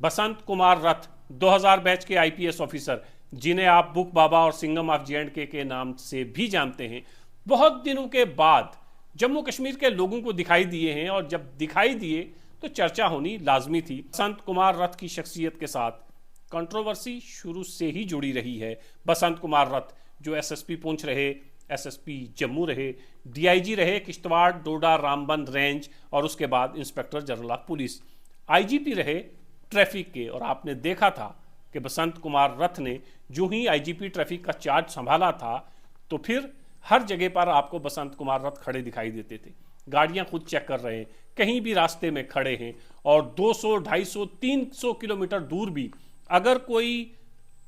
बसंत कुमार रथ 2000 batch के IPS officer, जिन्हें आप बुक बाबा और सिंघम ऑफ जे&के के नाम से भी जानते हैं, बहुत दिनों के बाद जम्मू कश्मीर के लोगों को दिखाई दिए हैं। और जब दिखाई दिए तो चर्चा होनी लाजमी थी। बसंत कुमार रथ की शख्सियत के साथ कंट्रोवर्सी शुरू से ही जुड़ी रही है। बसंत कुमार रथ जो एसएसपी पुंछ रहे, एसएसपी जम्मू रहे, डीआईजी रहे किश्तवाड़, डोडा, रामबन रेंज और उसके बाद inspector general of police, IGP रहे ट्रैफिक के। और आपने देखा था कि बसंत कुमार रथ ने जो ही आईजीपी ट्रैफिक का चार्ज संभाला था तो फिर हर जगह पर आपको बसंत कुमार रथ खड़े दिखाई देते थे। गाड़ियां खुद चेक कर रहे हैं, कहीं भी रास्ते में खड़े हैं। और 200, 250, 300 किलोमीटर दूर भी अगर कोई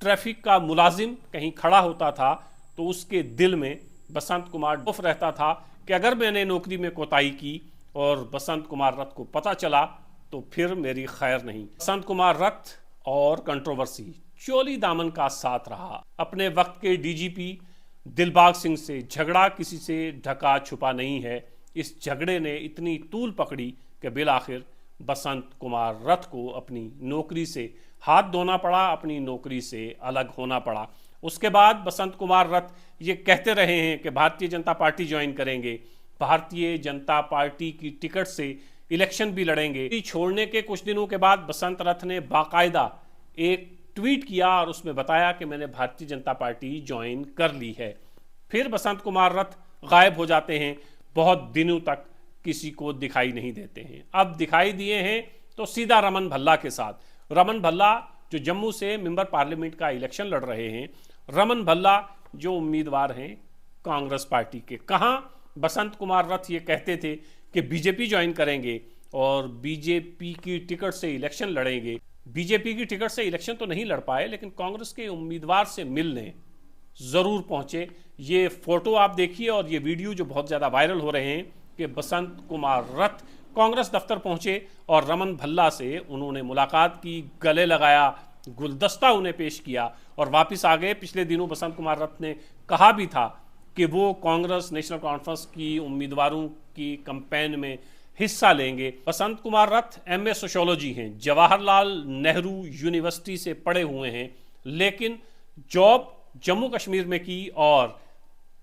ट्रैफिक का मुलाजिम कहीं खड़ा होता था तो उसके दिल में बसंत कुमार डोफ रहता था कि अगर मैंने नौकरी में कोताही की और बसंत कुमार रथ को पता चला तो फिर मेरी खैर नहीं। बसंत कुमार रथ और कंट्रोवर्सी चोली दामन का साथ रहा। अपने वक्त के डीजीपी दिलबाग सिंह से झगड़ा किसी से ढका छुपा नहीं है। इस झगड़े ने इतनी तूल पकड़ी कि बिलाखिर बसंत कुमार रथ को अपनी नौकरी से हाथ धोना पड़ा, अपनी नौकरी से अलग होना पड़ा। उसके बाद बसंत कुमार रथ ये कहते रहे हैं कि भारतीय जनता पार्टी ज्वाइन करेंगे, भारतीय जनता पार्टी की टिकट से इलेक्शन भी लड़ेंगे। छोड़ने के कुछ दिनों के बाद बसंत रथ ने बाकायदा एक ट्वीट किया और उसमें बताया कि मैंने भारतीय जनता पार्टी ज्वाइन कर ली है। फिर बसंत कुमार रथ गायब हो जाते हैं, बहुत दिनों तक किसी को दिखाई नहीं देते हैं। अब दिखाई दिए हैं तो सीधा रमन भल्ला के साथ। रमन भल्ला जो जम्मू से मेंबर पार्लियामेंट का इलेक्शन लड़ रहे हैं, रमन भल्ला जो उम्मीदवार हैं कांग्रेस पार्टी के। कहां बसंत कुमार रथ ये कहते थे कि बीजेपी ज्वाइन करेंगे और बीजेपी की टिकट से इलेक्शन लड़ेंगे। बीजेपी की टिकट से इलेक्शन तो नहीं लड़ पाए, लेकिन कांग्रेस के उम्मीदवार से मिलने जरूर पहुंचे। ये फोटो आप देखिए और ये वीडियो जो बहुत ज्यादा वायरल हो रहे हैं कि बसंत कुमार रथ कांग्रेस दफ्तर पहुंचे और रमन भल्ला से उन्होंने मुलाकात की, गले लगाया, गुलदस्ता उन्हें पेश किया और वापस आ गए। पिछले दिनों बसंत कुमार रथ ने कहा भी था कि वो कांग्रेस नेशनल कॉन्फ्रेंस की उम्मीदवारों की कैंपेन में हिस्सा लेंगे। बसंत कुमार रथ एमए सोशियोलॉजी हैं, जवाहरलाल नेहरू यूनिवर्सिटी से पढ़े हुए हैं, लेकिन जॉब जम्मू कश्मीर में की। और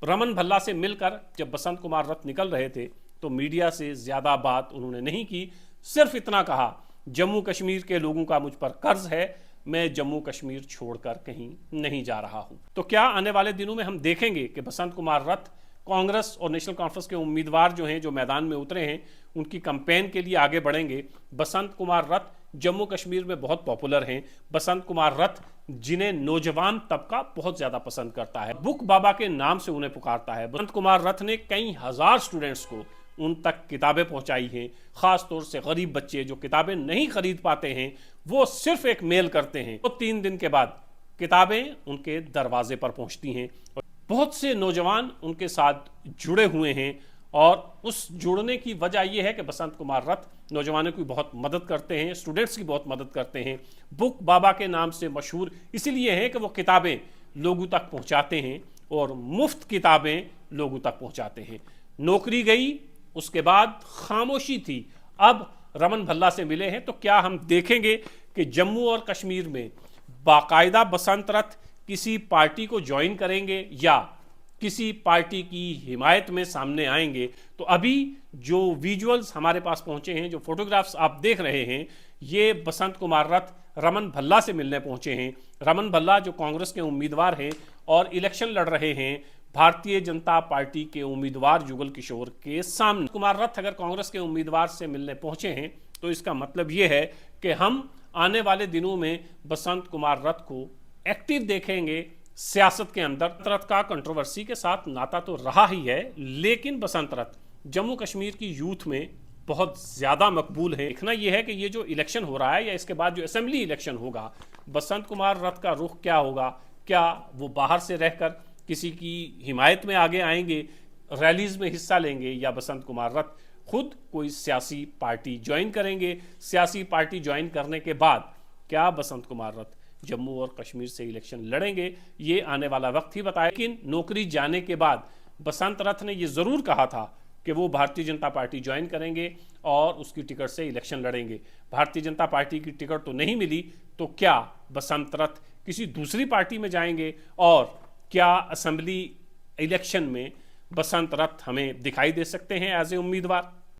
रमन भल्ला से मिलकर जब बसंत कुमार रथ निकल रहे थे तो मीडिया से ज्यादा बात उन्होंने नहीं की, सिर्फ इतना कहा जम्मू कश्मीर के लोगों का मुझ पर कर्ज है, मैं जम्मू कश्मीर छोड़कर कहीं नहीं जा रहा हूं। तो क्या आने वाले दिनों में हम देखेंगे कि बसंत कुमार रथ कांग्रेस और नेशनल कॉन्फ्रेंस के उम्मीदवार जो हैं, जो मैदान में उतरे हैं, उनकी कैंपेन के लिए आगे बढ़ेंगे? बसंत कुमार रथ जम्मू कश्मीर में बहुत पॉपुलर हैं। बसंत कुमार रथ जिन्हें नौजवान तबका बहुत ज्यादा पसंद करता है, बुक बाबा के नाम से उन्हें पुकारता है। बसंत कुमार रथ ने कई हजार स्टूडेंट्स को उन तक किताबें पहुंचाई हैं। खास तौर से गरीब बच्चे जो किताबें नहीं खरीद पाते हैं, वो सिर्फ एक मेल करते हैं, तो 3 दिन के बाद किताबें उनके दरवाजे पर पहुंचती हैं। और बहुत से नौजवान उनके साथ जुड़े हुए हैं और उस जुड़ने की वजह यह है कि बसंत कुमार रथ नौजवानों की बहुत मदद करते हैं, स्टूडेंट्स की बहुत मदद करते हैं। बुक बाबा के नाम से मशहूर इसीलिए है कि वो किताबें लोगों तक पहुंचाते हैं और मुफ्त किताबें लोगों तक पहुंचाते हैं। नौकरी गई, उसके बाद खामोशी थी। अब रमन भल्ला से मिले हैं तो क्या हम देखेंगे कि जम्मू और कश्मीर में बाकायदा बसंत रथ किसी पार्टी को ज्वाइन करेंगे या किसी पार्टी की हिमायत में सामने आएंगे? तो अभी जो विजुअल्स हमारे पास पहुंचे हैं, जो फोटोग्राफ्स आप देख रहे हैं, ये बसंत कुमार रथ रमन भल्ला से मिलने पहुंचे हैं। रमन भल्ला जो कांग्रेस के उम्मीदवार हैं और इलेक्शन लड़ रहे हैं भारतीय जनता पार्टी के उम्मीदवार जुगल किशोर के सामने। कुमार रथ अगर कांग्रेस के उम्मीदवार से मिलने पहुंचे हैं तो इसका मतलब यह है कि हम आने वाले दिनों में बसंत कुमार रथ को एक्टिव देखेंगे सियासत के अंदर। रथ का कंट्रोवर्सी के साथ नाता तो रहा ही है, लेकिन बसंत रथ जम्मू कश्मीर की यूथ में बहुत ज्यादा मकबूल है। देखना यह है कि ये जो इलेक्शन हो रहा है या इसके बाद जो असेंबली इलेक्शन होगा, बसंत कुमार रथ का रुख क्या होगा? क्या वो बाहर से रहकर किसी की हिमायत में आगे आएंगे, रैलीज में हिस्सा लेंगे, या बसंत कुमार रथ खुद कोई सियासी पार्टी ज्वाइन करेंगे? सियासी पार्टी ज्वाइन करने के बाद क्या बसंत कुमार रथ जम्मू और कश्मीर से इलेक्शन लड़ेंगे? ये आने वाला वक्त ही बताए। लेकिन नौकरी जाने के बाद बसंत रथ ने ये जरूर कहा था कि वो भारतीय जनता पार्टी ज्वाइन करेंगे और उसकी टिकट से इलेक्शन लड़ेंगे। भारतीय जनता पार्टी की टिकट तो नहीं मिली तो क्या बसंत रथ किसी दूसरी पार्टी में जाएंगे, और क्या असेंबली इलेक्शन में बसंत रथ हमें दिखाई दे सकते हैं एज ए उम्मीदवार?